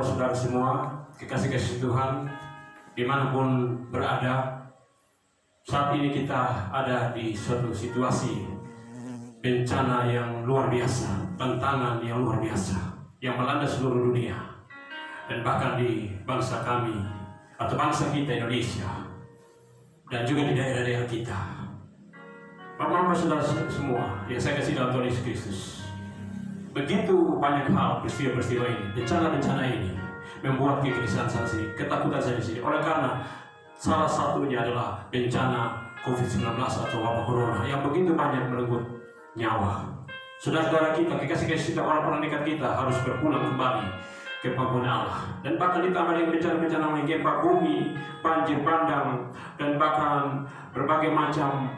Bapak Saudara semua, kekasih-kasih Tuhan, dimanapun berada, saat ini kita ada di suatu situasi bencana yang luar biasa, tantangan yang luar biasa, yang melanda seluruh dunia, dan bahkan di bangsa kami, atau bangsa kita Indonesia, dan juga di daerah-daerah kita. Bapak-bapak Saudara semua, yang saya kasih dalam Tuhan Yesus Kristus, begitu banyak hal peristiwa-peristiwa ini, bencana-bencana ini membuat kegelisahan saya sendiri, ketakutan saya sendiri. Oleh karena salah satunya adalah bencana COVID-19 atau wabah corona yang begitu banyak merenggut nyawa. Saudara-saudara kita, kekasih-kasih kita, orang-orang dekat kita harus berpulang kembali ke pangkuan Allah. Dan bahkan ditambah dengan bencana-bencana lain, gempa bumi, banjir bandang, dan bahkan berbagai macam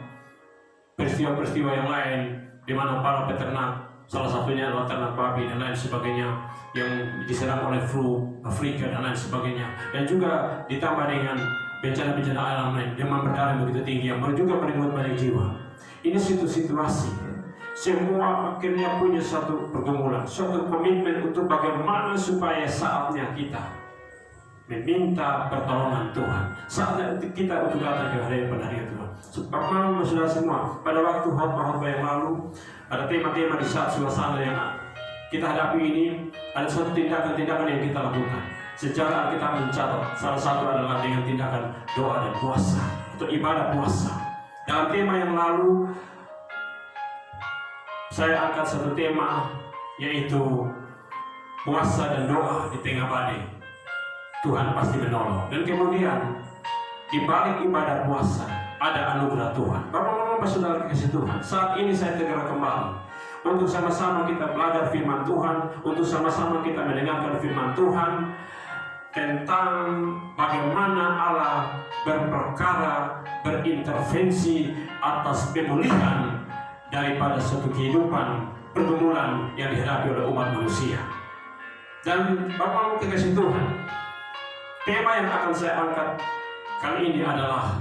peristiwa-peristiwa yang lain di mana para peternak, salah satunya adalah ternak babi dan lain sebagainya, yang diserang oleh flu Afrika dan lain sebagainya, dan juga ditambah dengan bencana-bencana alam lain, demam berdarah begitu tinggi yang juga merenggut banyak jiwa. Ini situasi semua akhirnya punya satu pergumulan, suatu komitmen untuk bagaimana supaya saatnya kita meminta pertolongan Tuhan, saatnya kita untuk datang ke hadirat Tuhan. Sebab saudara semua, pada waktu khotbah yang lalu ada tema-tema di saat suasana yang kita hadapi ini, ada suatu tindakan-tindakan yang kita lakukan. Sejarah kita mencatat salah satu adalah dengan tindakan doa dan puasa atau ibadah puasa. Dalam tema yang lalu saya angkat satu tema, yaitu puasa dan doa di tengah badai. Tuhan pasti menolong. Dan kemudian di balik ibadah puasa ada anugerah Tuhan. Bapak-bapak saudara kasih Tuhan, saat ini saya segera kembali untuk sama-sama kita belajar firman Tuhan, untuk sama-sama kita mendengarkan firman Tuhan tentang bagaimana Allah berperkara, berintervensi atas pemulihan daripada suatu kehidupan pergumulan yang dihadapi oleh umat manusia. Dan Bapak kasih Tuhan, tema yang akan saya angkat kali ini adalah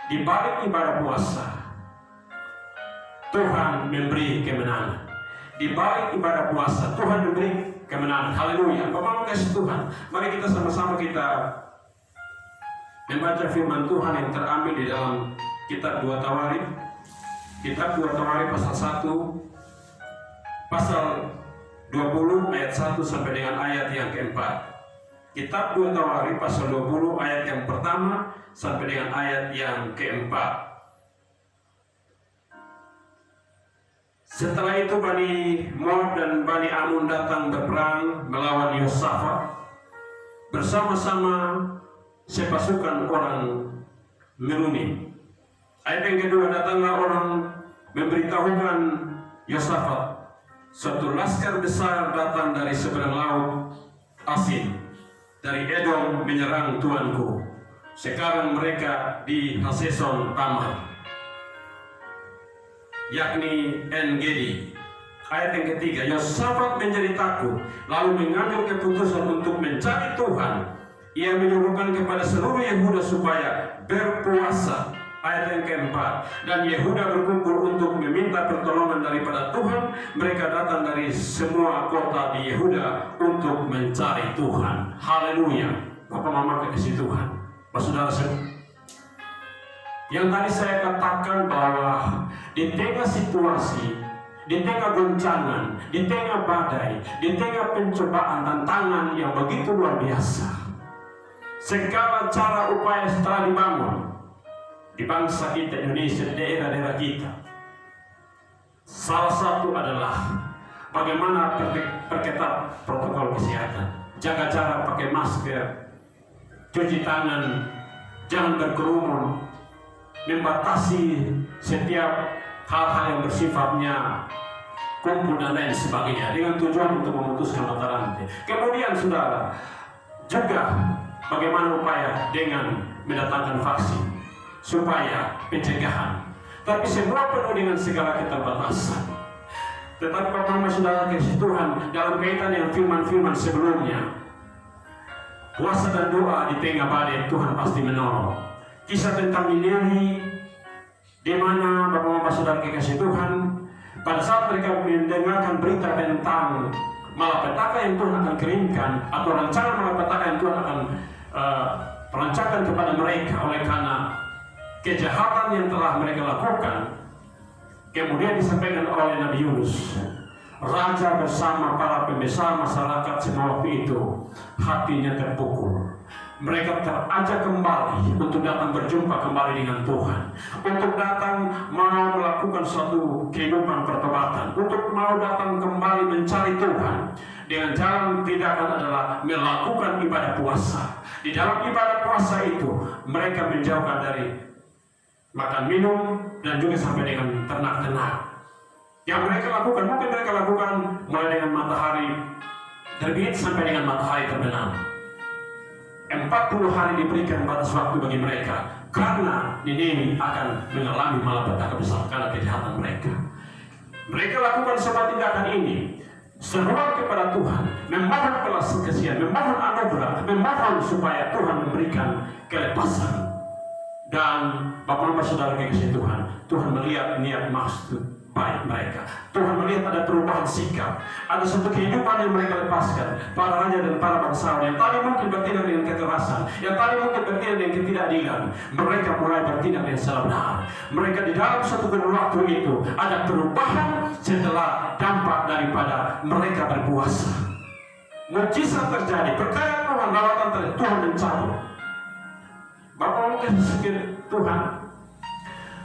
di balik ibadah puasa Tuhan memberi kemenangan. Di balik ibadah puasa Tuhan memberi kemenangan. Haleluya. Bapak kasih Tuhan, mari kita sama-sama kita membaca firman Tuhan yang terambil di dalam kitab 2 Tawarikh. Kitab 2 Tawarikh pasal 1, pasal 20 ayat 1 sampai dengan ayat yang keempat. Kitab 2 Tawarikh pasal 20 ayat yang pertama sampai dengan ayat yang keempat. Setelah itu Bani Moab dan Bani Amun datang berperang melawan Yosafat bersama-sama sepasukan orang Merunim. Ayat yang kedua, datanglah orang memberitahukan Yosafat, suatu laskar besar datang dari seberang laut Asin, dari Edom menyerang tuanku. Sekarang mereka di Haseson Tamar, yakni En-Gedi. Ayat yang ketiga, Yosafat menjadi takut, lalu mengambil keputusan untuk mencari Tuhan. Ia menyuruhkan kepada seluruh Yehuda supaya berpuasa. Ayat yang keempat, dan Yehuda berkumpul untuk meminta pertolongan daripada Tuhan. Mereka datang dari semua kota di Yehuda untuk mencari Tuhan. Haleluya. Bapak mama kekasih Tuhan, saudara yang tadi saya katakan bahwa di tengah situasi, di tengah goncangan, di tengah badai, di tengah pencobaan, tantangan yang begitu luar biasa, segala cara upaya setelah dibangun di bangsa kita Indonesia, di daerah-daerah kita, salah satu adalah bagaimana perketat protokol kesehatan, jaga jarak, pakai masker, cuci tangan, jangan berkerumun, membatasi setiap hal-hal yang bersifatnya kumpul dan lain sebagainya dengan tujuan untuk memutuskan mata rantai. Kemudian saudara, juga bagaimana upaya dengan mendatangkan vaksin supaya pencegahan. Tapi semua penuh dengan segala keterbatasan. Tetapi Bapak saudara kasih Tuhan, dalam kaitan dengan firman-firman sebelumnya, puasa dan doa di tengah badai, Tuhan pasti menolong. Kisah tentang Nineve, di mana Bapak saudara kasih Tuhan, pada saat mereka mendengarkan berita tentang malapetaka yang Tuhan akan keringkan, atau rancangan malapetaka yang Tuhan akan perancangkan kepada mereka oleh karena kejahatan yang telah mereka lakukan. Kemudian disampaikan oleh Nabi Yunus, raja bersama para pembesar masyarakat semua waktu itu hatinya terpukul. Mereka terajak kembali untuk datang berjumpa kembali dengan Tuhan, untuk datang mau melakukan suatu kehidupan pertobatan, untuk mau datang kembali mencari Tuhan. Dengan jalan tindakan adalah melakukan ibadah puasa. Di dalam ibadah puasa itu mereka menjauhkan dari makan minum dan juga sampai dengan ternak-ternak. Yang mereka lakukan, mungkin mereka lakukan mulai dengan matahari terbit sampai dengan matahari terbenam. 40 hari diberikan batas waktu bagi mereka, karena Niniwi akan mengalami malapetaka besar karena kejahatan mereka. Mereka lakukan semua tindakan ini, seruan kepada Tuhan, memohon belas kasihan, memohon anugerah, memohon supaya Tuhan memberikan kelepasan. Dan Bapak-Bapak Saudara kekasih Tuhan, Tuhan melihat niat maksud baik mereka. Tuhan melihat ada perubahan sikap, ada satu kehidupan yang mereka lepaskan. Para raja dan para bangsawan yang tadi mungkin bertindak dengan kekerasan, yang tadi mungkin bertindak dengan ketidakadilan, mereka mulai bertindak dengan secara benar. Mereka di dalam satu kurun waktu itu ada perubahan setelah dampak daripada mereka berpuasa. Mujizat terjadi, perkara Tuhan, lawatan terjadi, Tuhan mencabut. Bapak mungkin sikir Tuhan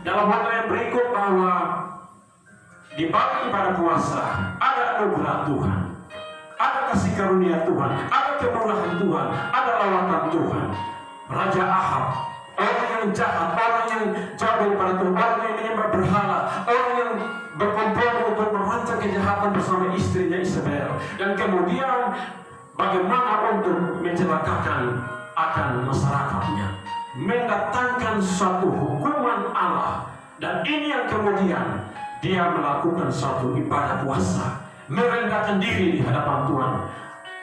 dalam hal yang berikut bahwa di balik ibadah puasa ada anugerah Tuhan, ada kasih karunia Tuhan, ada kemurahan Tuhan, ada lawatan Tuhan. Raja Ahab, orang yang jahat, orang yang jauh daripada Tuhan, orang yang menyembah berhala, orang yang berkomplot untuk merancang kejahatan bersama istrinya Isabel, dan kemudian bagaimana untuk mencelakakan akan masyarakatnya, mendatangkan suatu hukuman Allah. Dan ini yang kemudian dia melakukan suatu ibadah puasa, merendahkan diri di hadapan Tuhan.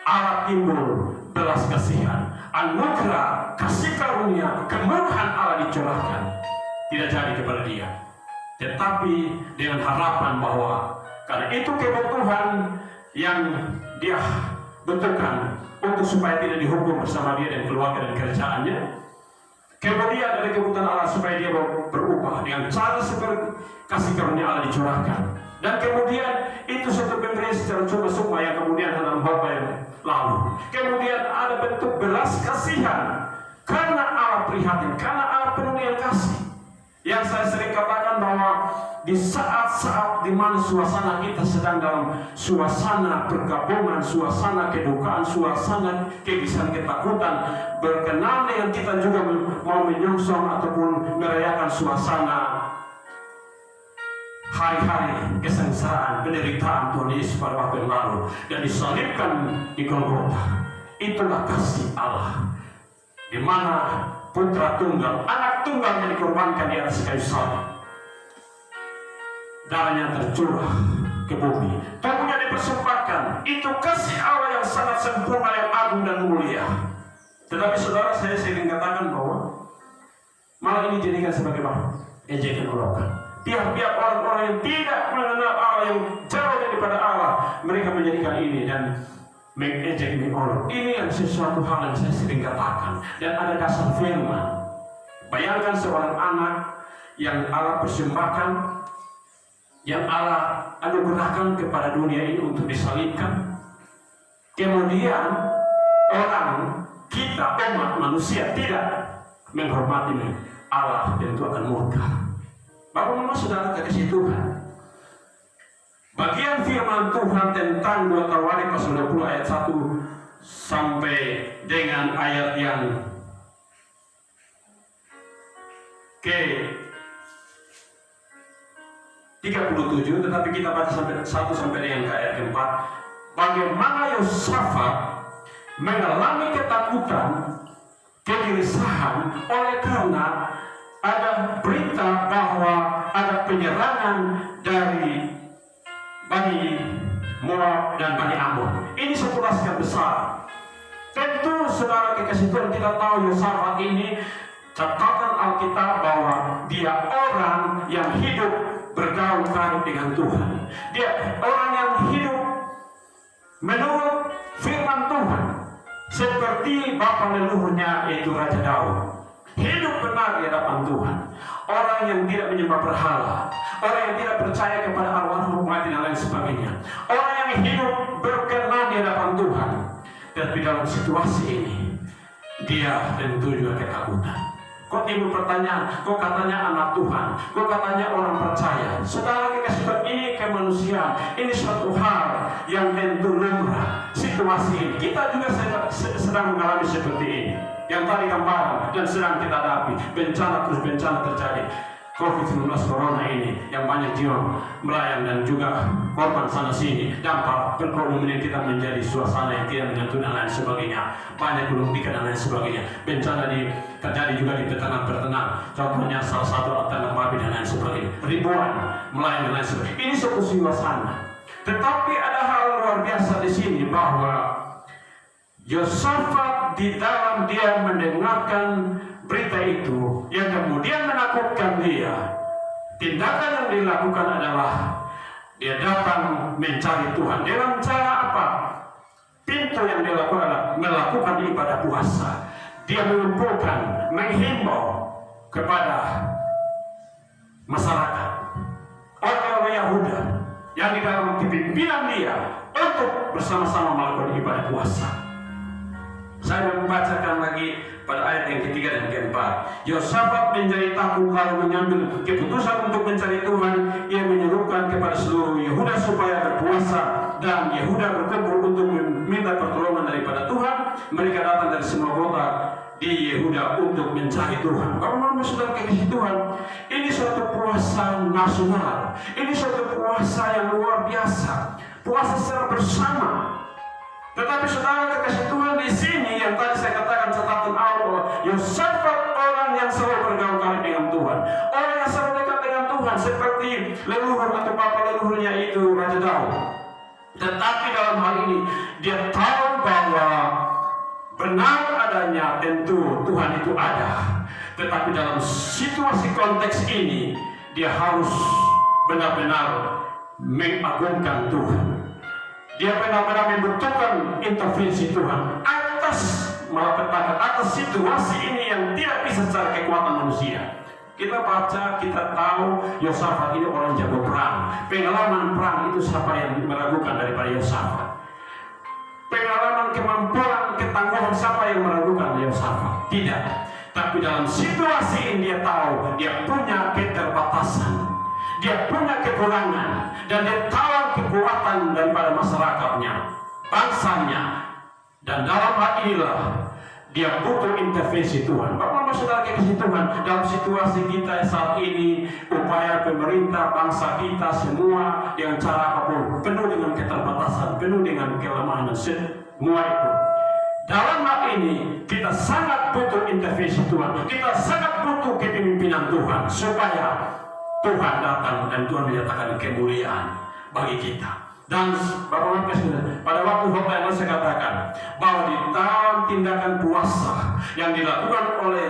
Allah timbul belas kasihan, anugerah, kasih karunia, kemurahan Allah dicurahkan. Tidak jadi kepada dia, tetapi dengan harapan bahwa karena itu kebutuhan yang dia butuhkan untuk supaya tidak dihukum bersama dia dan keluarga dan kerajaannya. Kemudian ada kebutuhan Allah supaya dia berubah dengan cara seperti kasih karunia Allah dicurahkan. Dan kemudian itu satu pemberian secara cuma-cuma yang kemudian dalam khotbah yang lalu. Kemudian ada bentuk belas kasihan karena Allah prihatin, karena Allah penuh dengan kasih. Yang saya sering katakan bahwa di saat-saat di mana suasana kita sedang dalam suasana pergabungan, suasana kedukaan, suasana kegelisahan, ketakutan, berkenan dengan kita juga mau menyongsong ataupun merayakan suasana hari-hari kesengsaraan, penderitaan Tuhan Yesus pada waktu yang lalu dan disalibkan di Golgota. Itulah kasih Allah, di mana putra tunggal, anak tunggal yang dikorbankan di atas kayu salib, darahnya tercurah ke bumi, tubuhnya dipersembahkan. Itu kasih Allah yang sangat sempurna, yang agung dan mulia. Tetapi saudara, saya sering katakan bahwa malah ini dijadikan sebagai ejekan olokan. Tiap-tiap orang-orang yang tidak mengenal Allah, yang jauh daripada Allah, mereka menjadikan ini dan mengejek, mengolok. Ini yang sesuatu hal yang saya sering katakan, dan ada dasar firman. Bayangkan seorang anak yang Allah persembahkan, yang Allah anugerahkan kepada dunia ini untuk disalibkan. Kemudian orang, kita, umat manusia tidak menghormati Allah, tentu akan murka. Bapak-bapak saudara kekasih Tuhan, bagian firman Tuhan tentang 2 Tawarikh pasal 20 ayat 1 sampai dengan ayat yang ke 37, tetapi kita baca sampai 1 sampai dengan ayat keempat. Bagaimana Yosafat mengalami ketakutan, kegelisahan oleh karena ada berita bahwa ada penyerangan dari Bani Moab dan Bani Ammon. Ini satu pasukan besar. Tentu saudara kekasih Tuhan, kita tahu Yosafat ini, catatan Alkitab bahwa dia orang yang hidup bergaul karib dengan Tuhan. Dia orang yang hidup menurut firman Tuhan, seperti bapa leluhurnya yaitu Raja Daud, hidup benar di hadapan Tuhan. Orang yang tidak menyembah berhala, orang yang tidak percaya kepada arwah mati dan lain sebagainya, orang yang hidup berkenan di hadapan Tuhan. Tapi dalam situasi ini, dia tentu juga ketakutan. Kok timbul pertanyaan, kok katanya anak Tuhan, kok katanya orang percaya. Saudara kekasih Tuhan, ini kemanusiaan, ini suatu hal yang tentu lumrah. Situasi ini, kita juga sedang mengalami seperti ini. Yang tadi gambaran dan sedang kita hadapi, bencana terus bencana terjadi. COVID-19 Corona ini yang banyak jiwa melayang dan juga korban sana sini, dampak perekonomian kita menjadi suasana yang tidak menentu dan lain sebagainya, banyak gulung tikar dan lain sebagainya. Bencana terjadi juga di peternak-peternak, contohnya salah satu tanam babi dan lain sebagainya, ribuan melayang dan lain sebagainya. Ini suatu suasana. Tetapi ada hal luar biasa di sini, bahwa Yosafat di dalam dia mendengarkan berita itu yang kemudian menakutkan dia, tindakan yang dilakukan adalah dia datang mencari Tuhan. Dengan cara apa? Pintu yang dia lakukan adalah melakukan ibadah puasa. Dia mengumpulkan, menghimbau kepada masyarakat orang-orang Yahuda yang di dalam kepimpinan dia untuk bersama-sama melakukan ibadah puasa. Saya membacakan lagi pada ayat yang ketiga dan keempat. Yosafat menjadi takut lalu mengambil keputusan untuk mencari Tuhan. Ia menyerukan kepada seluruh Yehuda supaya berpuasa, dan Yehuda berkumpul untuk meminta pertolongan daripada Tuhan. Mereka datang dari semua kota di Yehuda untuk mencari Tuhan. Kalau saudara kekasih Tuhan, ini suatu puasa nasional. Ini suatu puasa yang luar biasa. Puasa secara bersama. Tetapi saudara kekasih Tuhan, di sini yang tadi saya katakan catatan awal, Yosafat orang yang selalu bergaul dengan Tuhan, orang yang selalu dekat dengan Tuhan, seperti leluhur atau bapa leluhurnya itu Raja Daud. Tetapi dalam hal ini dia tahu bahwa benar adanya tentu Tuhan itu ada. Tetapi dalam situasi konteks ini dia harus benar-benar mengagungkan Tuhan. Dia benar-benar membutuhkan intervensi Tuhan atas situasi ini yang tidak bisa secara kekuatan manusia. Kita baca, kita tahu Yosafat ini orang jago perang. Pengalaman perang itu siapa yang meragukan daripada Yosafat? Pengalaman, kemampuan, ketangguhan siapa yang meragukan Yosafat? Tidak. Tapi dalam situasi ini dia tahu dia punya keterbatasan, dia punya kekurangan, dan dia tahu kekuatan daripada masyarakatnya, bangsanya, dan dalam hal inilah dia butuh intervensi Tuhan. Bapak saudara kekasih Tuhan, dalam situasi kita saat ini, upaya pemerintah, bangsa kita semua dengan cara apapun, penuh dengan keterbatasan, penuh dengan kelemahan, semua itu. Dalam hal ini kita sangat butuh intervensi Tuhan. Kita sangat butuh kepemimpinan Tuhan supaya Tuhan datang dan Tuhan menyatakan kemuliaan bagi kita. Dan Bapak-Bapak pada waktu khotbah yang saya katakan bahwa di dalam tindakan puasa yang dilakukan oleh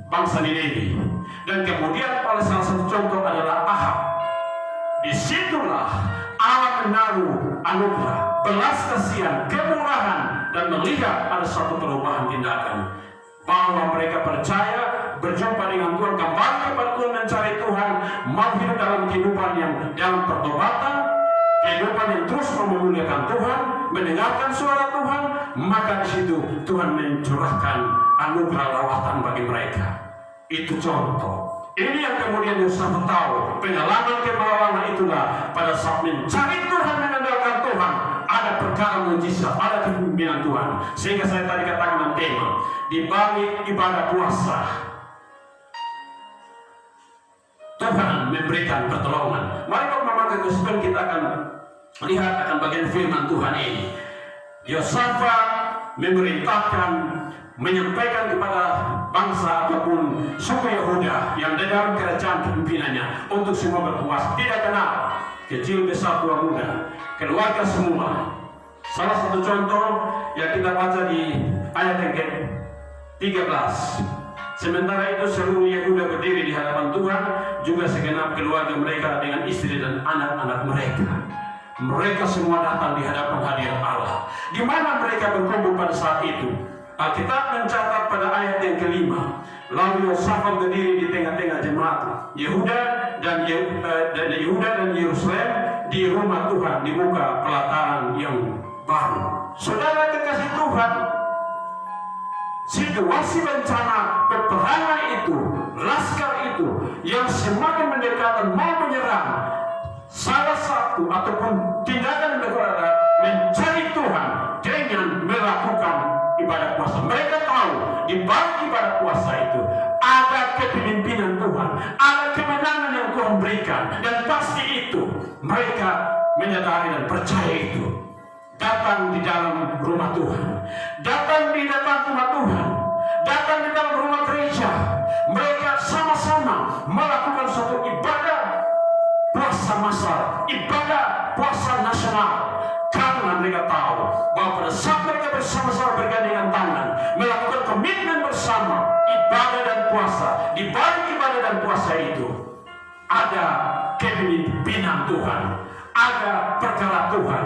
bangsa Niniwi dan kemudian oleh salah satu contoh adalah Ahab, disitulah Allah menaruh anugerah, belas kasihan, kemurahan, dan melihat ada satu perubahan tindakan, bahwa mereka percaya, berjumpa dengan Tuhan, kembali kepada Tuhan, mencari Tuhan, mau hidup dalam kehidupan yang dalam pertobatan, kehidupan yang terus memuliakan Tuhan, mendengarkan suara Tuhan. Maka di situ Tuhan mencurahkan anugerah lawatan bagi mereka. Itu contoh. Ini yang kemudian Yosafat tahu, pengalaman itulah pada saat mencari Tuhan, mengandalkan Tuhan, ada perkara mujizat, ada kepemimpinan Tuhan. Sehingga saya tadi katakan tema di balik ibadah puasa, Tuhan memberikan pertolongan. Mari Bapak Kesukaan kita akan lihat akan bagian firman Tuhan ini. Yosafat memerintahkan, menyampaikan kepada bangsa ataupun suku Yehuda yang dalam kerajaan kepimpinannya untuk semua berpuasa, tidak kenal kecil besar tua muda, keluarga semua. Salah satu contoh yang kita baca di ayat yang ke-13. Sementara itu seluruh Yehuda berdiri di hadapan Tuhan, juga segenap keluarga mereka dengan istri dan anak-anak mereka. Mereka semua datang di hadapan hadirat Allah. Di mana mereka berkumpul pada saat itu? Alkitab mencatat pada ayat yang kelima, lalu Yosafat berdiri di tengah-tengah jemaat Yehuda dan Yerusalem di rumah Tuhan di muka pelataran yang baru. Saudara kekasih Tuhan, situasi bencana peperangan itu, laskar itu yang semakin mendekat dan mau menyerang, salah satu ataupun tindakan mereka mencari Tuhan dengan melakukan ibadah puasa. Mereka tahu di balik ibadah puasa itu ada kepemimpinan Tuhan, ada kemenangan yang Tuhan berikan, dan pasti itu mereka menyadari dan percaya itu. Datang di dalam rumah Tuhan, datang di depan rumah Tuhan, datang di dalam rumah gereja. Mereka sama-sama melakukan suatu ibadah puasa massal, ibadah puasa nasional, karena mereka tahu bahwa pada saat mereka bersama-sama bergandengan tangan melakukan komitmen bersama ibadah dan puasa, di balik ibadah dan puasa itu ada kepemimpinan Tuhan, ada perkara Tuhan.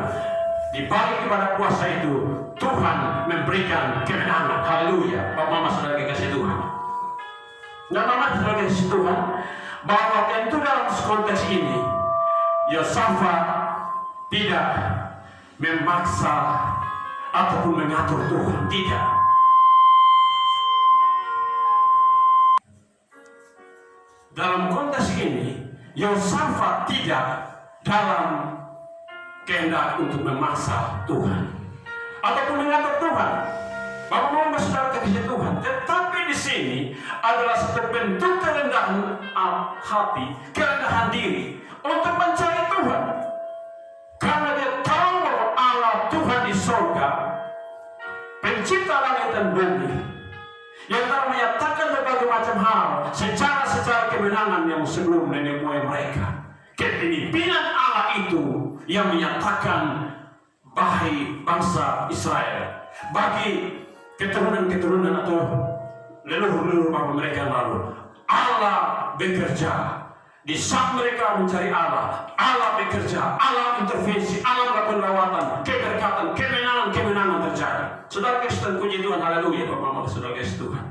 Di balik ibadah puasa itu Tuhan memberikan kemenangan. Haleluya. Bapak Mama saudara kekasih Tuhan, dan Mama saudara kekasih Tuhan, bahwa tentu dalam konteks ini Yosafat tidak memaksa ataupun mengatur Tuhan, tidak. Dalam konteks ini Yosafat tidak dalam kehendak untuk memaksa Tuhan ataupun mengatur Tuhan. Bapak mau saudara kekasih Tuhan, tetapi di sini adalah satu bentuk kerendahan hati, kerendahan diri untuk mencari Tuhan, karena dia tahu bahwa Allah Tuhan di surga, pencipta langit dan bumi, yang telah menyatakan berbagai macam hal secara kemenangan yang sebelum nenek moyang mereka. Kepemimpinan Allah itu yang menyatakan bagi bangsa Israel, bagi keturunan-keturunan atau leluhur-leluhur bapa mereka yang lalu, Allah bekerja. Di saat mereka mencari Allah, Allah bekerja, Allah intervensi, Allah melakukan lawatan, keberkatan, kemenangan terjadi. Saudara kekasih puji Tuhan, haleluya. Bapak Mama saudara kekasih Tuhan,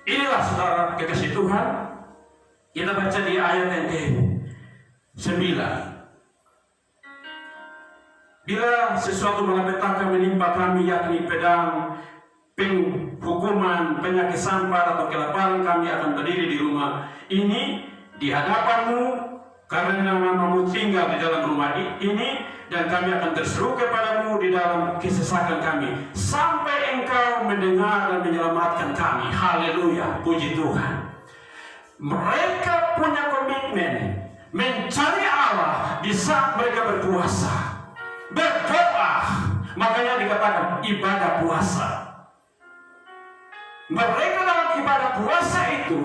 inilah saudara kekasih Tuhan, kita baca di ayat yang ke-9. Bila sesuatu malapetaka menimpa kami, yakni pedang, penghukuman, penyakit sampar atau kelaparan, kami akan berdiri di rumah ini di hadapanmu, karena namamu tinggal di dalam rumah ini, dan kami akan terseru kepadamu di dalam kesesakan kami sampai engkau mendengar dan menyelamatkan kami. Haleluya, puji Tuhan. Mereka punya komitmen mencari Allah di saat mereka berpuasa, berdoa. Makanya dikatakan ibadah puasa. Mereka dalam ibadah puasa itu,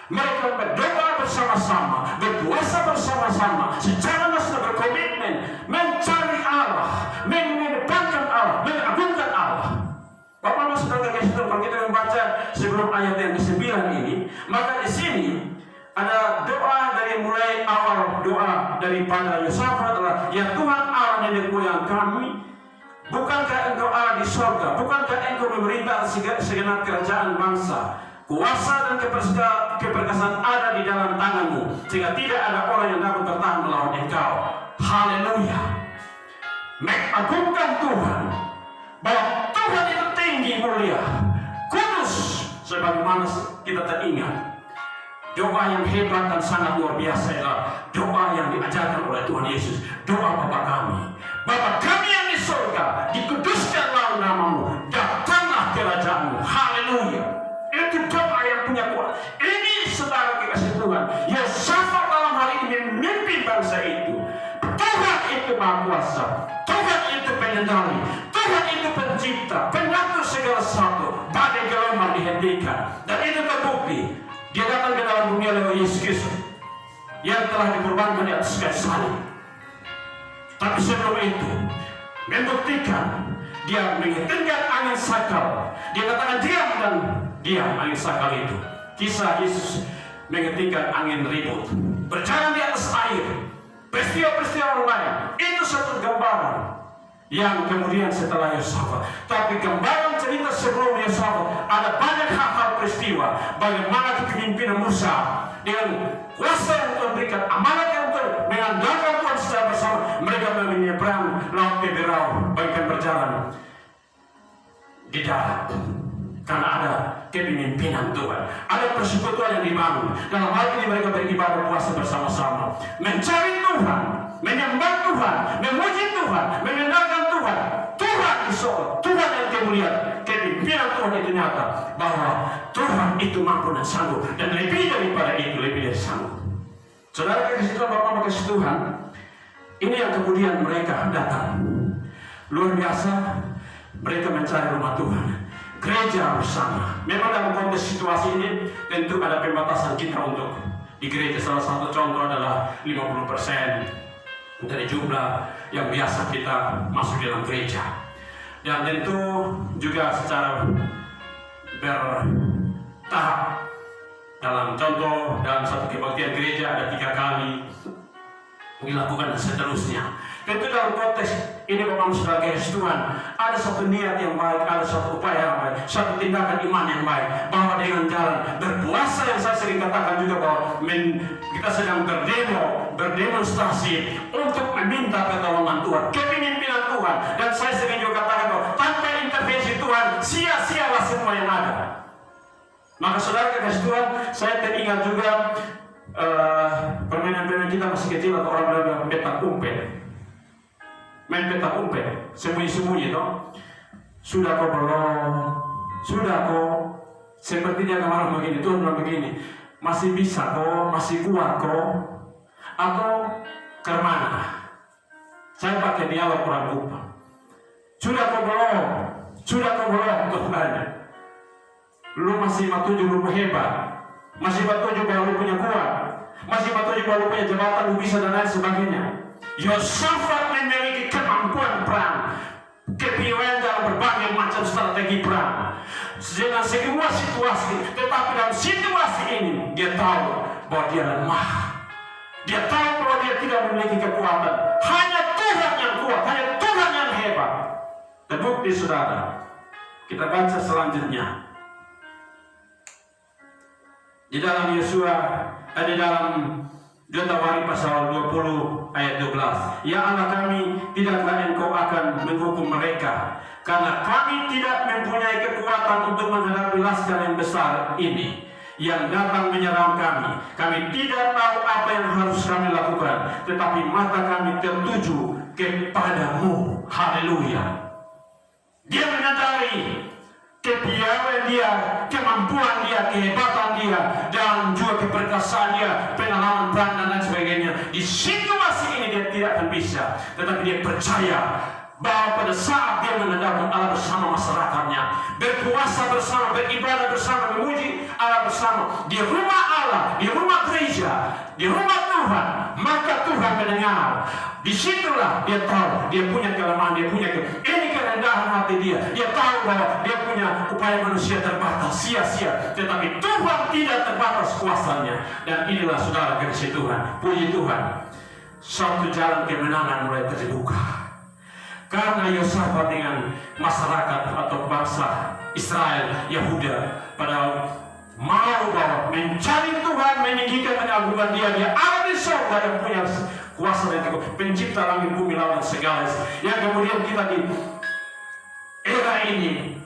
mereka berdoa bersama-sama, berpuasa bersama-sama, secara nasional berkomitmen mencari Allah, mengedepankan Allah, mengagungkan Allah. Bapak saudara kekasih Tuhan, kalau kita membaca sebelum ayat yang ke-9 ini, maka di sini ada doa dari mulai awal doa daripada Yosafat adalah, ya Tuhan Allah nenek moyang kami, bukankah engkau Allah di surga, bukankah engkau memerintah segenap kerajaan bangsa, kuasa dan keperkasaan ada di dalam tanganmu, sehingga tidak ada orang yang dapat bertahan melawan engkau. Haleluya. Mengagungkan Tuhan, bahwa Tuhan itu tinggi, mulia, kudus, sebagaimana kita teringat. Doa yang hebat dan sangat luar biasa adalah doa yang diajarkan oleh Tuhan Yesus. Doa Bapa kami, Bapa kami yang di surga, dikuduskanlah namamu, datanglah kerajaanmu. Haleluya. Itu doa yang punya kuat. Ini saudara kekasih Tuhan, Yosafat dalam hal ini memimpin bangsa itu. Tuhan itu Maha Kuasa, Tuhan itu pengendali, Tuhan itu pencipta, pengatur segala sesuatu. Badai gelombang dihentikan, dan itu terbukti. Dia datang ke dalam dunia lewat Yesus Kristus yang telah dikorbankan di atas kayu salib. Tapi sebelum itu, membuktikan dia menghentikan angin sakal. Dia katakan diam, dan diam angin sakal itu. Kisah Yesus menghentikan angin ribut, berjalan di atas air. peristiwa-peristiwa lain. Itu satu gambaran yang kemudian setelah Yosafat. Tapi gambaran cerita sebelum Yosafat ada banyak hal-hal peristiwa. Bagaimana kepemimpinan Musa dengan kuasa yang Tuhan berikan, amanat yang Tuhan mengandalkan Tuhan secara bersama, mereka menyeberang laut Keberau, bagikan berjalan di darat. Karena ada kepemimpinan Tuhan, ada persekutuan yang dibangun. Dalam hal ini mereka beribadah puasa bersama-sama, mencari Tuhan, menyembah Tuhan, memuji Tuhan, mengandalkan Tuhan. Tuhan di sorga, Tuhan yang kemuliaan. Kepemimpinan Tuhan itu nyata bahwa Tuhan itu mampu dan sanggup, dan lebih daripada itu, lebih dari sanggup. Saudara kasih Tuhan, Bapak kasih Tuhan, ini yang kemudian mereka datang. Luar biasa, mereka mencari rumah Tuhan, gereja bersama. Memang dalam konteks situasi ini tentu ada pembatasan kita untuk di gereja. Salah satu contoh adalah 50% dari jumlah yang biasa kita masuk dalam gereja. Dan tentu juga secara bertahap. Dalam contoh, dalam satu kebaktian gereja ada 3 kali dilakukan dan seterusnya. Tentu dalam konteks ini Bapak Saudara kasih Tuhan, ada satu niat yang baik, ada satu upaya yang baik, satu tindakan iman yang baik, bahwa dengan jalan berpuasa yang saya sering katakan juga bahwa kita sedang berdemonstrasi untuk meminta pertolongan Tuhan, kepemimpinan Tuhan. Dan saya sering juga katakan bahwa tanpa intervensi Tuhan, sia-sialah semua yang ada. Maka saudara kasih Tuhan, saya teringat juga permainan-permainan kita masih kecil, atau orang bilang petak umpet. Main petak umpet, sembunyi-sembunyi toh. Sudah kau belum? Sudah kau? Sepertinya kemarin begini, Tuhan bilang begini, masih bisa kau? Masih kuat kau? Atau kemana? Saya pakai dialog orang lupa. Sudah kau belum? Sudah kau belum? Tuhan tanya. Lu masih matuju lu hebat, masih matuju bahwa lu punya kuat, masih matuju bahwa lu punya jabatan, lu bisa dan lain sebagainya. Yosafat memiliki kemampuan perang, kepiawaian dalam berbagai macam strategi perang dengan semua situasi. Tetapi dalam situasi ini dia tahu bahwa dia lemah, dia tahu bahwa dia tidak memiliki kekuatan. Hanya Tuhan yang kuat, hanya Tuhan yang hebat. Terbukti saudara, kita baca selanjutnya di dalam Yosua, di dalam Tawari pasal 20 ayat 12. Ya Allah kami, tidakkah engkau akan menghukum mereka, karena kami tidak mempunyai kekuatan untuk menghadapi laskar yang besar ini yang datang menyerang kami. Kami tidak tahu apa yang harus kami lakukan, tetapi mata kami tertuju kepadamu. Haleluya. Dia menyadari kepiawaian dia, kemampuan dia, kehebatan dia, dan juga keperkasaan dia, pengalaman perang dan lain sebagainya. Di situasi ini dia tidak akan bisa, tetapi dia percaya bahwa pada saat dia menghadap Allah bersama masyarakatnya, berpuasa bersama, beribadah bersama, memuji Allah bersama, di rumah Allah, di rumah gereja, di rumah Tuhan, maka Tuhan mendengar. Disitulah dia tahu dia punya kelemahan, dia punya ini kerendahan hati dia. Dia tahu bahwa dia punya upaya manusia terbatas, sia-sia. Tetapi Tuhan tidak terbatas kuasanya. Dan inilah saudara kasih Tuhan, puji Tuhan, suatu jalan kemenangan mulai terbuka. Karena Yosafat dengan masyarakat atau bangsa Israel, Yahuda, pada mau bahwa mencari Tuhan, meninggikan pengagungan dia ada di surga yang punya kuasa dan kekuatan, pencipta langit bumi laut segala. Yang kemudian kita di era ini,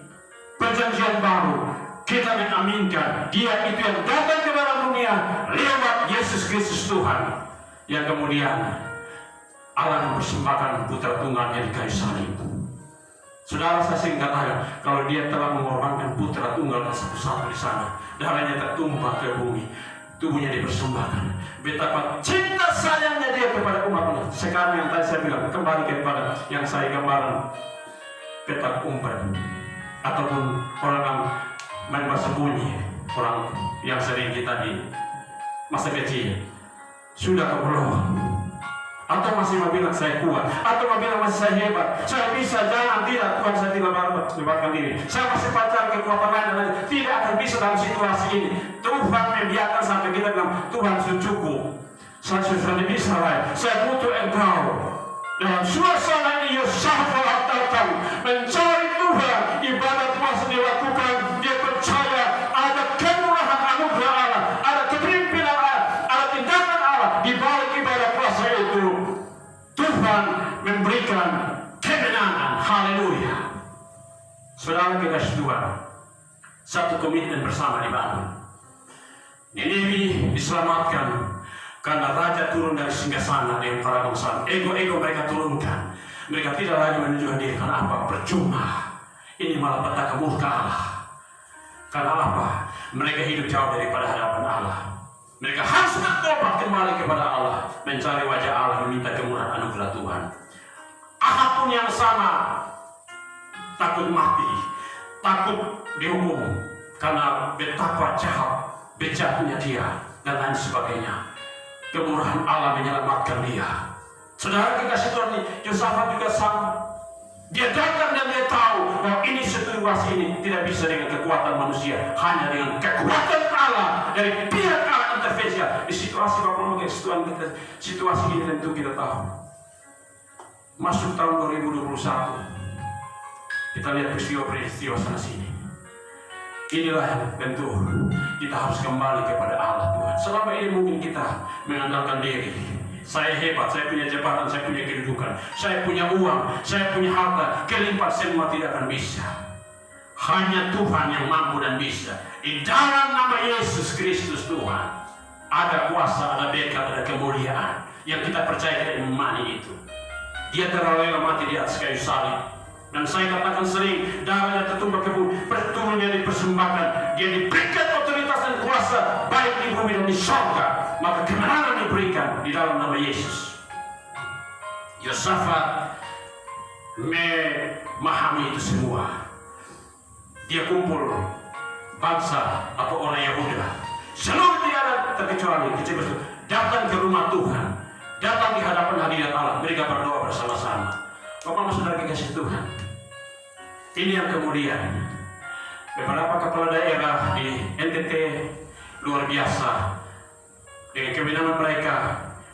perjanjian baru, kita mengaminkan dia itu yang datang ke dalam dunia lewat Yesus Kristus Tuhan, yang kemudian Allah mempersembahkan putra tunggalnya di kayu salib. Saudara, saya sering katakan, kalau dia telah mengorbankan putra tunggal satu-satu di sana, darahnya tertumpah ke bumi, tubuhnya dipersembahkan. Betapa cinta sayangnya dia kepada umatnya. Sekarang yang tadi saya bilang, kembali kepada yang saya gambaran petak umpet, ataupun orang yang main bersembunyi, orang yang sering kita di masa kecil. Sudah keperluan, atau masih mau bilang saya kuat, atau mau bilang masih saya hebat, saya bisa, jangan, tidak, Tuhan saya tidak melibatkan diri, saya masih pacar kekuatan lain, tidak akan bisa dalam situasi ini. Tuhan membiarkan sampai kita bilang, Tuhan sudah cukup, Saya sudah Israel, saya butuh engkau. Dalam suasana ini Yosafat datang mencari Tuhan, ibadat puasa dilakukan, dia percaya ada kemurahan anugerah Allah, ada kepemimpinan Allah, ada tindakan Allah di balik ibadah puasa itu. Tuhan memberikan kemenangan. Haleluya. Saudara kekasih Tuhan, satu komitmen bersama dibangun. Niniwi diselamatkan karena raja turun dari singgasana dengan para bangsa. Ego-ego mereka turunkan. Mereka tidak lagi menunjukkan diri. Karena apa? Percuma. Ini malah petaka murka Allah. Karena apa? Mereka hidup jauh daripada hadapan Allah. Mereka harus bertobat kembali kepada Allah, mencari wajah Allah, meminta kemurahan anugerah Tuhan. Ahab pun yang sama, takut mati, takut dihukum karena betapa jahat, bejatnya dia dan lain sebagainya. Kemurahan Allah menyelamatkan dia. Saudara kekasih Tuhan, Yosafat juga sama. Dia datang dan dia tahu bahwa ini situasi ini tidak bisa dengan kekuatan manusia, hanya dengan kekuatan Allah dari pihak Allah intervensi. Di situasi Bapak Tuhan kita, situasi ini tentu kita tahu. Masuk tahun 2021, kita lihat peristiwa sana sini. Inilah tentu kita harus kembali kepada Allah Tuhan. Selama ini mungkin kita mengandalkan diri. Saya hebat, saya punya jabatan, saya punya kedudukan, saya punya uang, saya punya harta, kelimpahan, semua tidak akan bisa. Hanya Tuhan yang mampu dan bisa. Di dalam nama Yesus Kristus Tuhan, ada kuasa, ada berkat, ada kemuliaan yang kita percaya dan imani itu. Dia rela mati di atas kayu salib. Dan saya katakan sering, darahnya tertumpah ke bumi, pertumbuhannya dipersembahkan, dia diberikan otoritas dan kuasa baik di bumi dan di surga. Maka kemenangan diberikan di dalam nama Yesus. Yosafat memahami itu semua. Dia kumpul bangsa atau orang Yahuda, seluruh tidak ada terkecuali datang ke rumah Tuhan, datang di hadapan hadirat Allah, mereka berdoa bersama-sama. Bapak saudara kekasih Tuhan, ini yang kemudian beberapa kepala daerah di NTT luar biasa dengan kewenangan mereka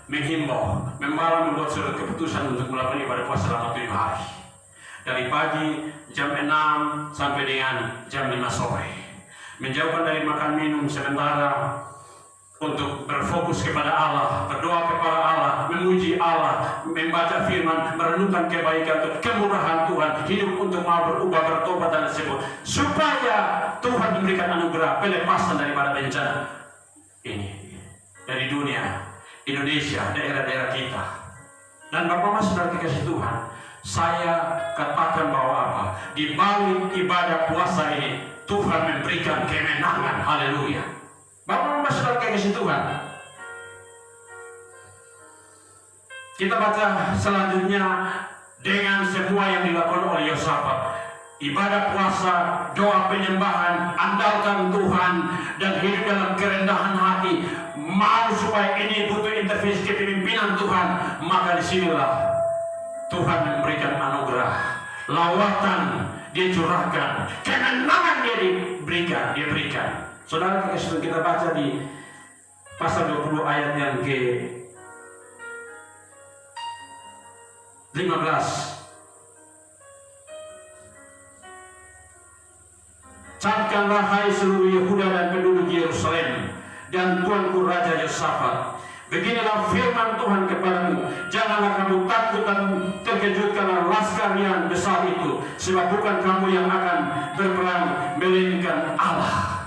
menghimbau, membuat surat keputusan untuk melakukan ibadah puasa selama 7 hari dari pagi jam 6 sampai dengan jam 5 sore, menjauhkan dari makan minum sementara untuk berfokus kepada Allah, berdoa kepada Allah, memuji Allah, membaca firman, merenungkan kebaikan, kemurahan Tuhan, hidup untuk mau berubah, bertobat dan sebut, supaya Tuhan memberikan anugerah pelepasan daripada bencana ini dari dunia, Indonesia, daerah-daerah kita. Dan Bapak Mas saudara kekasih Tuhan, saya katakan bahwa apa? Di balik ibadah puasa ini, Tuhan memberikan kemenangan. Haleluya. Bapak Mas saudara kekasih Tuhan, kita baca selanjutnya dengan semua yang dilakukan oleh Yosafat. Ibadah puasa, doa penyembahan, andalkan Tuhan dan hidup dalam kerendahan hati. Mau supaya ini butuh intervensi kepemimpinan Tuhan, maka disinilah Tuhan memberikan anugerah, lawatan dia curahkan, kemenangan dia berikan. Saudara kita baca di pasal 20 ayat yang ke-15. Camkanlah hai seluruh Yehuda dan penduduk Yerusalem dan tuanku Raja Yosafat, beginilah firman Tuhan kepadamu, janganlah kamu takut dan terkejut karena laskar yang besar itu, sebab bukan kamu yang akan berperang, melainkan Allah.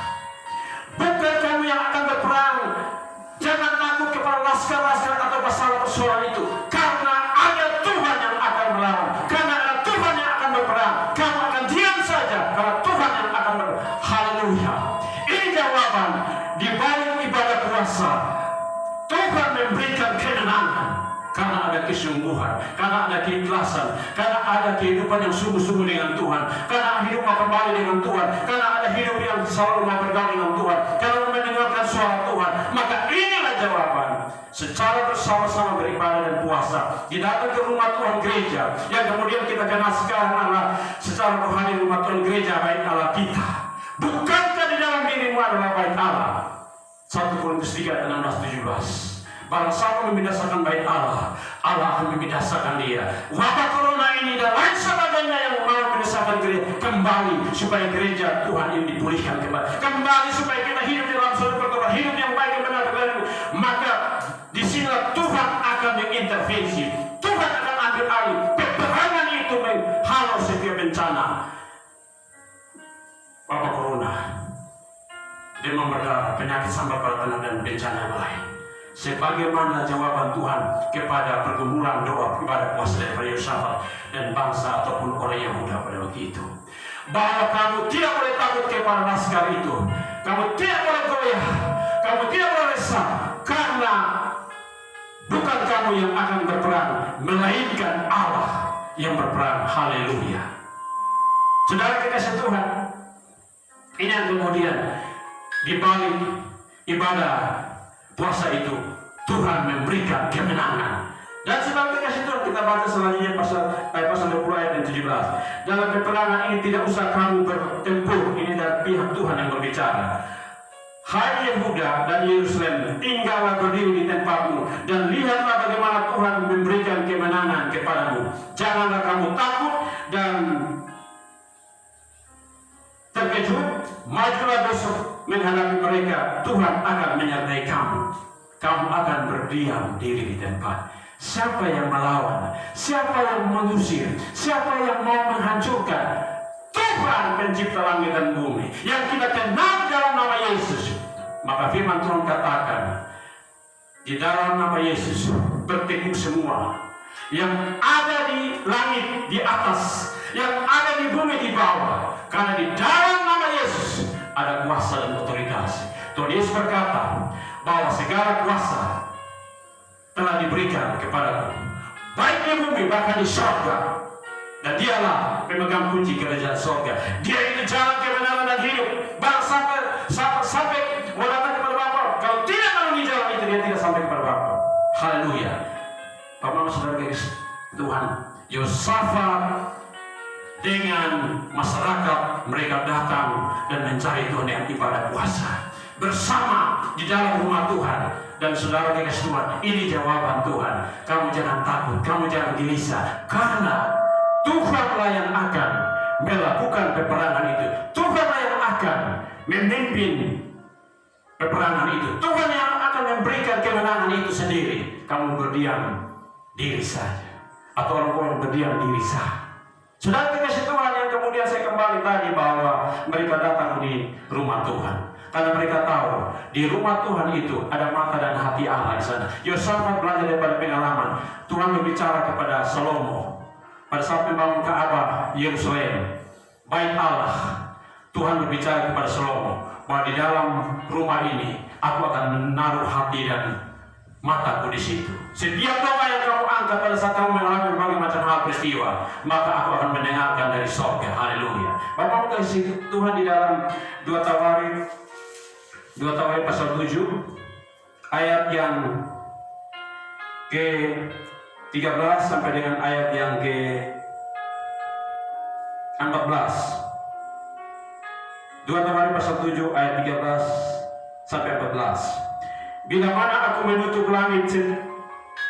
Bukan kamu yang akan berperang. Jangan takut kepada laskar-laskar atau persoalan itu, karena ada Tuhan yang akan melawan, karena ada Tuhan yang akan berperang. Kamu akan diam saja karena Tuhan yang akan berperang. Haleluya. Ini jawaban di balik ibadah puasa. Tuhan memberikan kemenangan karena ada kesungguhan, karena ada keikhlasan, karena ada kehidupan yang sungguh-sungguh dengan Tuhan, karena hidup mau kembali dengan Tuhan, karena ada hidup yang selalu mau bergaul dengan Tuhan, karena mendengarkan suara Tuhan. Maka inilah jawaban. Secara bersama-sama beribadah dan puasa, datang ke rumah Tuhan gereja, yang kemudian kita kenal sekarang adalah secara rohani rumah Tuhan gereja, bait Allah kita. Bukankah di dalam dirimu adalah bait Allah? 1 Korintus 3:16-17. Barang siapa membinasakan bait Allah, Allah akan membinasakan dia. Wabah corona ini dan lain sebagainya yang mau membinasakan gereja, kembali supaya gereja Tuhan ini dipulihkan kembali supaya kita hidup dalam suatu perkara hidup yang baik dan benar. Maka di sini Tuhan akan mengintervensi, Tuhan akan ambil alih. Peperangan itu menghalau setiap bencana. Wabah corona, demam berdarah, penyakit sambal paru dan bencana yang lain. Sebagaimana jawaban Tuhan kepada pergumulan doa kepada puasa daripada Yosafat dan bangsa ataupun orang Yahuda pada waktu itu, bahwa kamu tidak boleh takut kepada laskar itu, kamu tidak boleh goyah, kamu tidak boleh resah, karena bukan kamu yang akan berperang, melainkan Allah yang berperang. Haleluya. Saudara kekasih Tuhan, ini yang kemudian di balik ibadah puasa itu Tuhan memberikan kemenangan. Dan sebab dikasih Tuhan, kita baca selanjutnya pasal 20 ayat 17. Dalam peperangan ini tidak usah kamu bertempur. Ini dari pihak Tuhan yang berbicara. Hai Yehuda dan Yerusalem, tinggallah berdiri di tempatmu dan lihatlah bagaimana Tuhan memberikan kemenangan kepadamu. Janganlah kamu takut dan terkejut. Majulah besok menghadapi mereka. Tuhan akan menyertai kamu. Kamu akan berdiam diri di tempat. Siapa yang melawan? Siapa yang mengusir? Siapa yang mau menghancurkan? Tuhan pencipta langit dan bumi yang kita kenal dalam nama Yesus. Maka firman Tuhan katakan, di dalam nama Yesus bertekuk semua yang ada di langit di atas, yang ada di bumi di bawah. Karena di dalam nama Yesus ada kuasa dan otoritas. Tuhan Yesus berkata bahwa segala kuasa telah diberikan kepadaku, baik di bumi bahkan di surga. Dan dialah pemegang kunci kerajaan surga. Dia itu jalan kebenaran dan hidup. Sampai mau datang kepada Bapa. Kalau tidak melalui jalan itu, dia tidak sampai kepada Bapa. Haleluya. Bapak saudara guys, Tuhan Yosafat dengan masyarakat mereka datang dan mencari Tuhan yang ibadah puasa bersama di dalam rumah Tuhan. Dan saudara kekasih Tuhan, ini jawaban Tuhan. Kamu jangan takut, kamu jangan gelisah, karena Tuhanlah yang akan melakukan peperangan itu. Tuhanlah yang akan memimpin peperangan itu. Tuhan yang akan memberikan kemenangan itu sendiri. Kamu berdiam diri saja, atau orang-orang berdiam diri saja. Saudara kekasih Tuhan, yang kemudian saya kembali tadi bahwa mereka datang di rumah Tuhan karena mereka tahu di rumah Tuhan itu ada mata dan hati Allah di sana. Yosafat belajar daripada pengalaman. Tuhan berbicara kepada Salomo pada saat membangun Ka'bah Yerusalem, bait Allah. Tuhan berbicara kepada Salomo bahwa di dalam rumah ini aku akan menaruh hati dan mataku di situ. Setiap doa yang kamu angkat pada saat kamu mengalami berbagai macam hal peristiwa, maka aku akan mendengarkan dari surga. Haleluya. Bapak kasih Tuhan di dalam 2 Tawarik pasal 7 ayat yang ke-13 sampai dengan ayat yang ke-14. 2 Tawarik pasal 7 ayat 13 sampai 14. Bila mana aku menutup langit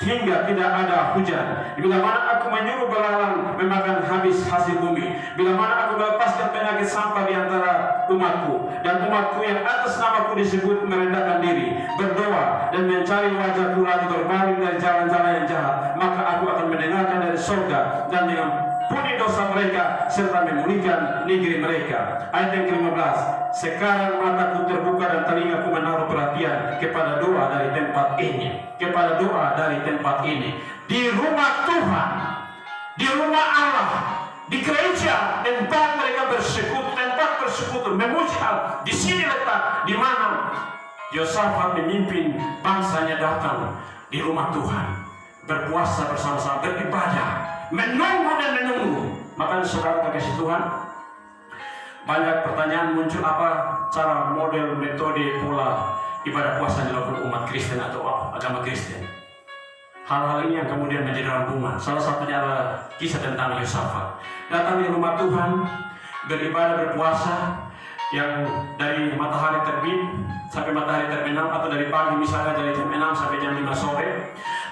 hingga tidak ada hujan, bila mana aku menyuruh belalang memakan habis hasil bumi, bila mana aku melepaskan penyakit sampah di antara umatku, dan umatku yang atas namaku disebut merendahkan diri, berdoa dan mencari wajahku lalu berbalik dari jalan-jalan yang jahat, maka aku akan mendengarkan dari surga dan dengan puni dosa mereka serta memulihkan negeri mereka. Ayat yang ke-15. Sekarang mataku terbuka dan telingaku menaruh perhatian kepada doa dari tempat ini, kepada doa dari tempat ini, di rumah Tuhan, di rumah Allah, di gereja, tempat mereka bersekutu, tempat bersekutu, memuji Allah. Di sini letak di mana Yosafat memimpin bangsanya datang di rumah Tuhan, berpuasa bersama-sama, beribadah, menunggu dan menunggu. Maka saudara kasih Tuhan, banyak pertanyaan muncul, apa cara, model, metode, pola ibadah puasa dilakukan umat Kristen atau agama Kristen. Hal-hal ini yang kemudian menjadi rampungan. Salah satunya adalah kisah tentang Yosafat. Datang di rumah Tuhan, beribadah, berpuasa, yang dari matahari terbit sampai matahari terbenam, atau dari pagi misalnya dari jam 6 sampai jam 5 sore.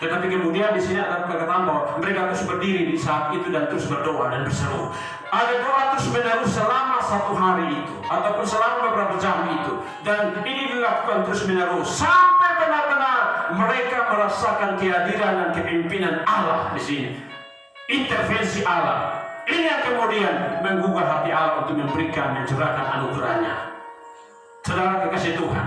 Tetapi kemudian di sini ada perkataan bahwa mereka terus berdiri di saat itu dan terus berdoa dan berseru. Ada doa terus menerus selama 1 hari itu ataupun selama beberapa jam itu, dan ini dilakukan terus menerus sampai benar-benar mereka merasakan kehadiran dan kepemimpinan Allah di sini. Intervensi Allah. Ini yang kemudian menggugah hati Allah untuk memberikan, mencurahkan anugerahnya. Saudara kekasih Tuhan,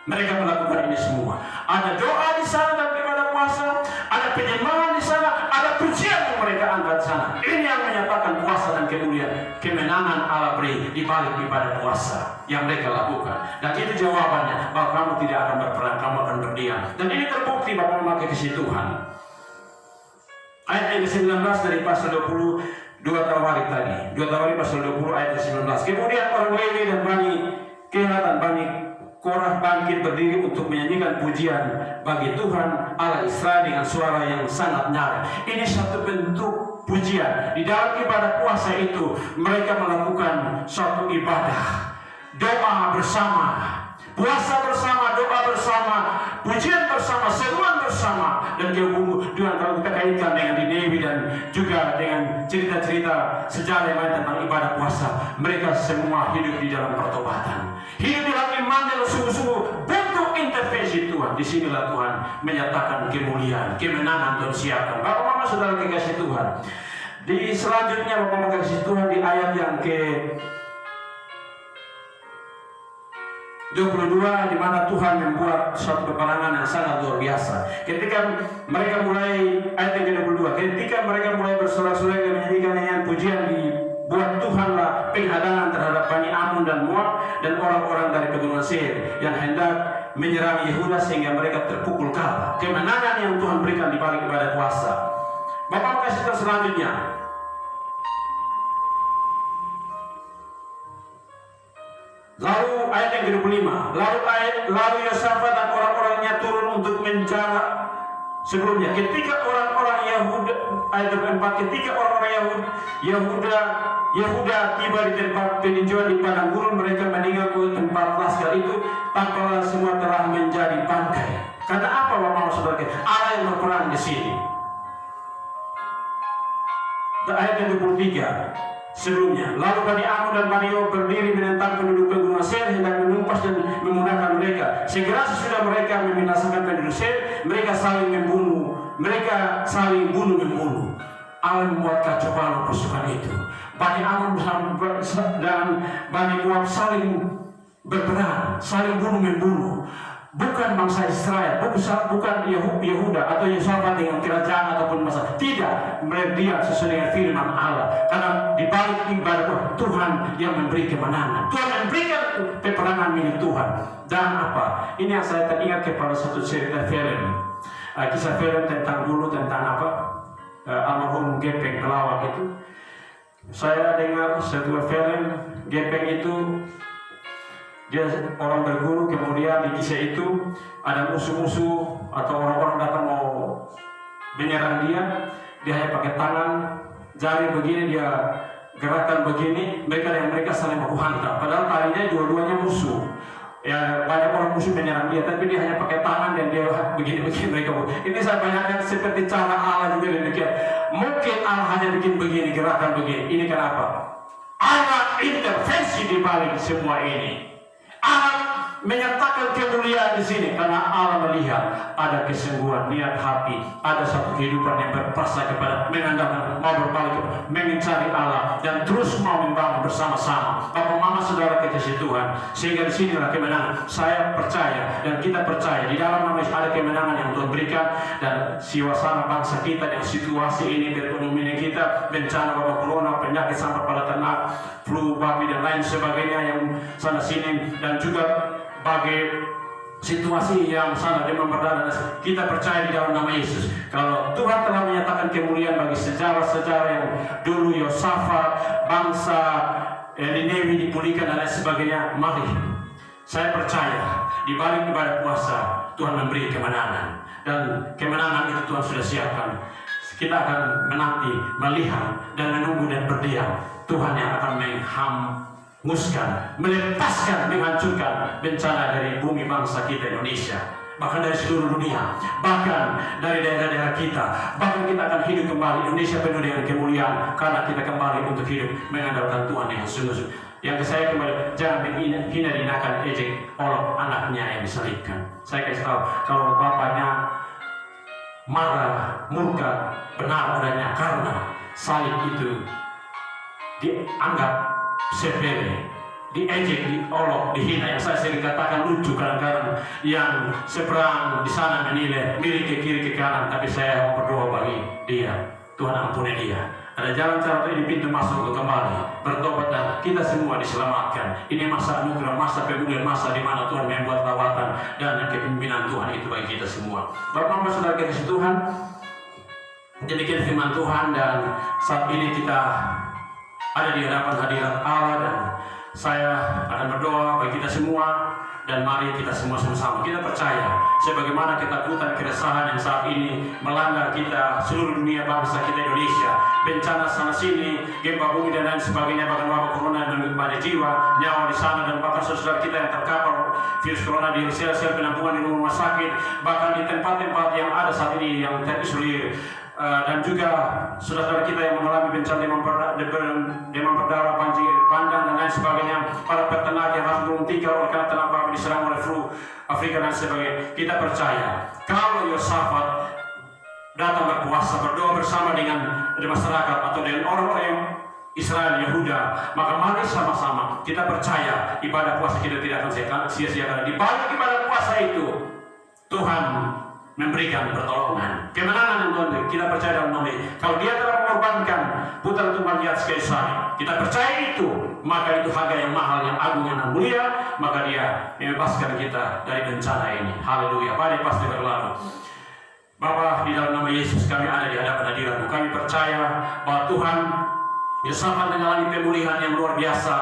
mereka melakukan ini semua. Ada doa di sana dan ibadah puasa, ada penyembahan di sana, ada pujian yang mereka angkat di sana. Ini yang menyatakan puasa dan kemudian kemenangan Allah beri di balik ibadah puasa yang mereka lakukan. Dan itu jawabannya, bahwa kamu tidak akan berperang, kamu akan berdiam. Dan ini terbukti Bapak memakai kasih Tuhan. Ayat yang ke-19 dari pasal 20, 2 Tawarik tadi. 2 Tawarik pasal 20 ayat ke-19. Kemudian orang Lewi dan Bani Kehat dan Bani Korah bangkit berdiri untuk menyanyikan pujian bagi Tuhan Allah Israel dengan suara yang sangat nyaring. Ini satu bentuk pujian. Di dalam ibadah puasa itu mereka melakukan suatu ibadah, doa bersama, puasa bersama, doa bersama, pujian bersama, seruan bersama. Dan dengan kalau kita kaitkan dengan Niniwi dan juga dengan cerita-cerita sejarah yang lain tentang ibadah puasa, mereka semua hidup di dalam pertobatan, hidup dalam iman dan sungguh-sungguh bentuk intervensi Tuhan. Disinilah Tuhan menyatakan kemuliaan, kemenangan Tuhan siapkan. Bapak Mama Saudara kekasih Tuhan, di selanjutnya Bapak Mama kekasih Tuhan, di ayat yang ke 22, di mana Tuhan membuat suatu peperangan yang sangat luar biasa. Ketika mereka mulai, ayat yang ke-22, ketika mereka mulai bersorak-sorai dan menyanyikan nyanyian pujian, dibuat Tuhanlah penghadangan terhadap Bani Amun dan Moab dan orang-orang dari pegunungan Seir yang hendak menyerang Yehuda sehingga mereka terpukul kalah. Kemenangan yang Tuhan berikan di balik ibadah puasa. Bapak kasih tahu selanjutnya. Lalu ayat yang ke-25, lalu Yosafat dan orang-orangnya turun untuk menjara. Sebelumnya, ketika orang-orang Yahuda, ayat 24, ketika orang-orang Yahuda tiba di tempat peninjauan di padang gurun, mereka meninggal ke tempat laskar itu, tampaklah semua telah menjadi bangkai. Karena apa Bapak Saudara? Allah yang berperan di sini. Ayat yang 23. Sebelumnya, lalu Bani Amun dan Bani Moab berdiri menentang penduduk pegunungan Seir hendak menumpas dan memunahkan mereka. Segera sesudah mereka membinasakan penduduk Seir, mereka saling membunuh. Allah membuat kacau balau pasukan itu. Bani Amun dan Bani Moab saling berperang, saling bunuh-membunuh. Bukan bangsa Israel, bukan Yehuda atau Yosafat dengan kerajaan ataupun masa. Tidak, mereka sesuai dengan firman Allah. Karena di balik ibadah Tuhan yang memberi kemenangan. Tuhan memberikan peperangan milik Tuhan. Dan apa? Ini yang saya teringat kepada satu cerita film. Kisah film tentang almarhum Gepeng pelawak itu. Saya dengar sebuah film Gepeng itu. Dia orang berguru, kemudian di kisah itu ada musuh-musuh atau orang-orang datang mau menyerang dia. Dia hanya pakai tangan, jari begini, dia gerakan begini, mereka saling baku hantam. Padahal tadinya dua-duanya musuh. Ya, banyak orang musuh menyerang dia, tapi dia hanya pakai tangan dan dia begini-begini mereka. Ini saya bayangkan seperti cara Allah juga demikian. Mungkin Allah hanya bikin begini, gerakan begini. Ini kenapa? Allah intervensi di balik semua ini. Allah menyatakan kemuliaan di sini karena Allah melihat ada kesungguhan niat hati, ada satu kehidupan yang berpasrah kepada mengandalkan, mau berbalik, mencari Allah dan terus mau membangun bersama-sama. Bapak Mama Saudara kekasih Tuhan, sehingga di sinilah kemenangan. Saya percaya dan kita percaya di dalam nama Yesus ada kemenangan yang Tuhan berikan, dan suasana bangsa kita dan situasi ini perekonomian kita, bencana wabah corona, penyakit sampai pada ternak, flu babi dan lain sebagainya yang sana sini, dan juga bagi situasi yang sangat demam berdarah, kita percaya di dalam nama Yesus kalau Tuhan telah menyatakan kemuliaan bagi sejarah-sejarah yang dulu Yosafat, bangsa Niniwi dipulihkan dan lain sebagainya. Mari saya percaya di balik ibadah puasa Tuhan memberi kemenangan, dan kemenangan itu Tuhan sudah siapkan. Kita akan menanti, melihat dan menunggu dan berdiam Tuhan yang akan menghanguskan, melepaskan, menghancurkan bencana dari bumi bangsa kita Indonesia. bahkan dari seluruh dunia, bahkan dari daerah-daerah kita, bahkan kita akan hidup kembali. Indonesia penuh dengan kemuliaan karena kita kembali untuk hidup mengandalkan Tuhan yang sungguh-sungguh. Yang saya kembali, jangan hina dinakan ejek olok anaknya yang disalibkan. Saya kasih tahu, kalau bapaknya marah, murka, benar adanya karena salib itu dianggap sepele, diejek, diolok, dihina. Yang saya sering katakan lucu kadang-kadang, yang seberang di sana menilai miring ke kiri ke kanan, tapi saya mau berdoa bagi dia, Tuhan ampuni dia. Ada jalan-jalan ini, pintu masuk untuk kembali bertobat dan kita semua diselamatkan. Ini masa anugerah, masa pemulihan, masa di mana Tuhan membuat lawatan dan kepemimpinan Tuhan itu bagi kita semua. Bapak-bapak saudara kasih Tuhan, jadikan firman Tuhan, dan saat ini kita ada di hadapan hadirat Allah, dan saya akan berdoa bagi kita semua. Dan mari kita semua sama-sama kita percaya, sebagaimana ketakutan, keresahan yang saat ini melanda kita, seluruh dunia, bangsa kita Indonesia, bencana sana sini, gempa bumi dan lain sebagainya, bahkan wabah corona dan banyak jiwa, nyawa di sana, dan bahkan saudara kita yang terkapar virus corona di sel-sel penampungan di rumah sakit, bahkan di tempat-tempat yang ada saat ini yang terisolir. Dan juga saudara kita yang mengalami bencana demam berdarah, banjir bandang dan lain sebagainya, para peternak yang harus gulung tikar oleh karena ternak babi diserang oleh flu Afrika dan sebagainya. Kita percaya kalau Yosafat datang berpuasa, berdoa bersama dengan masyarakat atau dengan orang-orang yang Israel, Yehuda, maka mari sama-sama kita percaya ibadah puasa kita tidak akan sia-sia. Di balik ibadah puasa itu Tuhan memberikan pertolongan, kemenangan yang Tuhan beri. Kita percaya dalam nama ini. Kalau Dia telah mengorbankan putra Tuhan di atas kayu salib, kita percaya itu, maka itu harga yang mahal, yang agung, yang mulia, maka Dia membebaskan kita dari bencana ini. Haleluya. Badai pasti berlalu. Bapa, di dalam nama Yesus kami ada di hadapan hadirat-Mu. Kami percaya bahwa Tuhan Yosafat mengalami pemulihan yang luar biasa,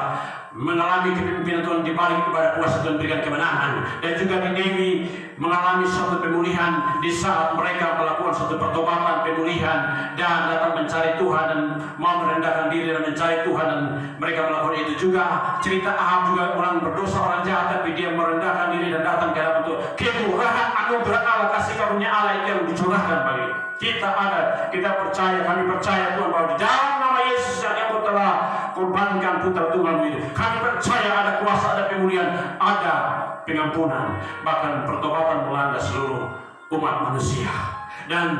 mengalami kepemimpinan Tuhan di balik ibadah puasa Tuhan berikan kemenangan, dan juga Ninewi mengalami suatu pemulihan di saat mereka melakukan suatu pertobatan, pemulihan, dan datang mencari Tuhan dan mau merendahkan diri dan mencari Tuhan, dan mereka melakukan itu juga. Cerita Ahab juga orang berdosa, orang jahat, tapi dia merendahkan diri dan datang ke hadapan Tuhan. Kemurahan anugerah Allah, kasih karunia Allah itu yang dicurahkan bagi kita ada. Kita percaya, kami percaya Tuhan bahwa di dalam nama Yesus yang Engkau telah korbankan putra Tuhan itu, kami percaya ada kuasa, ada pemulihan, ada pengampunan, bahkan pertobatan melanda seluruh umat manusia, dan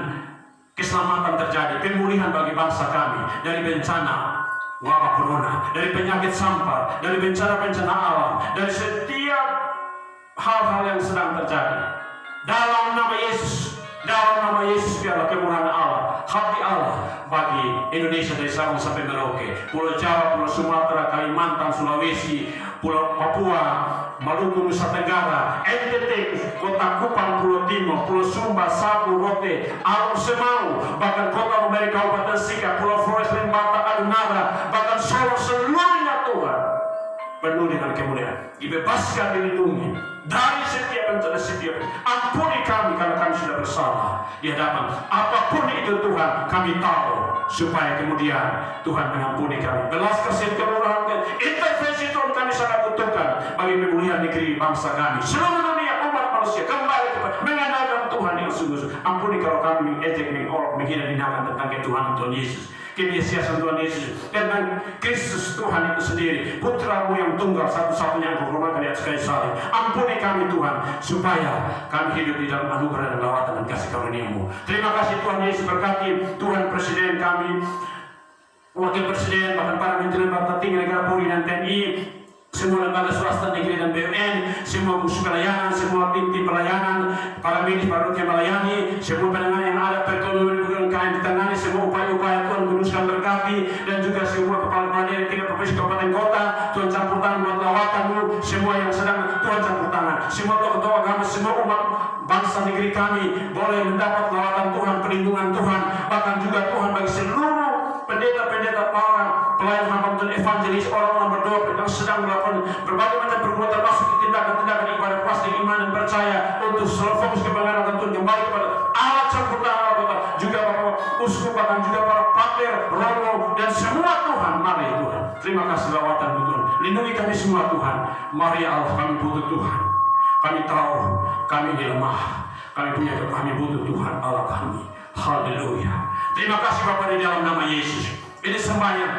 keselamatan terjadi, pemulihan bagi bangsa kami dari bencana wabah corona, dari penyakit sampar, dari bencana-bencana alam, dari setiap hal-hal yang sedang terjadi. Dalam nama Yesus, dalam nama Yesus, biarlah kemurahan Allah, hati Allah bagi Indonesia dari Sabang sampai Merauke, Pulau Jawa, Pulau Sumatera, Kalimantan, Sulawesi, Pulau Papua, Maluku, Nusa Tenggara, NTT, Kota Kupang, Pulau Timur, Pulau Sumba, Sabu, Rote, Alor Semau, bahkan Kota Memberi, Kabupaten Sika, Pulau Flores, Lembata, Adunara, bahkan Solo, seluruhnya Tuhan penuh dengan kemuliaan, dibebaskan, dilindungi dari setiap bencana, setiap. Ampuni kami kalau kami sudah bersalah di hadapan apapun itu Tuhan, kami tahu, supaya kemudian Tuhan mengampuni kami. Belas kasihan, kemurahan, intervensi Tuhan kami sangat butuhkan bagi pemulihan negeri bangsa kami, seluruh dunia, umat manusia kembali kepada mengandalkan Tuhan yang sungguh-sungguh. Ampuni kalau kami mengejek, mengolok, menghina, dinakan tentang ketuhanan Tuhan Yesus, kebiasaan Tuhan Yesus, dan Kristus Tuhan itu sendiri, putra-Mu yang tunggal satu-satunya yang korbankan di atas kayu salib. Ampuni kami Tuhan, supaya kami hidup di dalam anugerah dan lawatan dan kasih karunia-Mu. Terima kasih Tuhan Yesus, berkati Tuhan Presiden kami, Wakil Presiden, bahkan para Menteri Lembaga Tinggi Negara, Polri dan TNI, semua lembaga swasta, negeri dan BUMN, semua musuh pelayanan, semua tim-tim pelayanan, para medis, para dokter melayani, semua penanganan yang ada, perekonomian UMKM ditangani, semua upaya-upaya Tuhan kuduskan, berkati, dan juga semua kepala daerah 3 provinsi kabupaten kota, Tuhan campur tangan buat lawatan-Mu, semua yang sedang Tuhan campur tangan, semua tokoh-tokoh agama, semua umat bangsa negeri kami boleh mendapat lawatan Tuhan, perlindungan Tuhan, bahkan juga Tuhan bagi seluruh pendeta-pendeta, para pelayan hamba Tuhan, evangelis, orang-orang berdoa yang sedang melakukan berbagai macam perbuatan, termasuk tindakan-tindakan ibadah puasa, iman dan percaya, untuk selalu fokus kepada Tuhan, kembali kepada Allah, campur tangan Allah, juga para uskup, bahkan juga para pater, romo, dan semua Tuhan. Mari Tuhan, terima kasih lawatan Tuhan, lindungi kami semua Tuhan. Mari Allah, kami butuh Tuhan. Kami tahu kami ini lemah, kami butuh Tuhan Allah kami. Haleluya. Terima kasih Bapa di dalam nama Yesus. Ini sembahyang,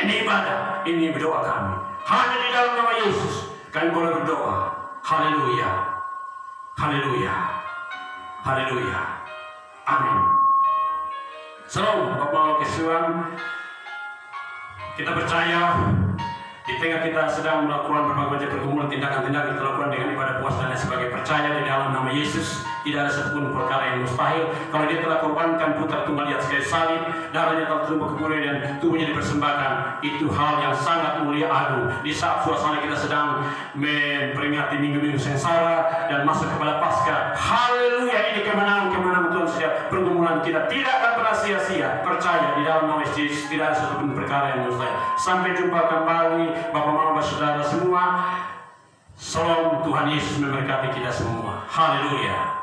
ini ibadah, ini berdoa kami. Hanya di dalam nama Yesus kami boleh berdoa. Haleluya. Haleluya. Haleluya. Amin. Salam Bapak Kesuan. Kita percaya di tengah kita sedang melakukan berbagai pergumulan tindakan-tindakan kita lakukan dengan ibadah puasa dan sebagai percaya di dalam nama Yesus, tidak ada satupun perkara yang mustahil. Kalau dia telah korbankan putra tunggal di atas kayu salib, darahnya telah tumpah kemuliaan dan tubuhnya dipersembahkan, itu hal yang sangat mulia agung. Di saat suasana kita sedang memperingati minggu-minggu sengsara dan masuk kepada Paskah, haleluya, ini kemenangan Tuhan setiap pergumulan kita tidak akan pernah sia-sia. Percaya di dalam nama Yesus, tidak ada satupun perkara yang mustahil. Sampai jumpa kembali Bapak Mama Saudara semua. Salam, Tuhan Yesus memberkati kita semua. Haleluya.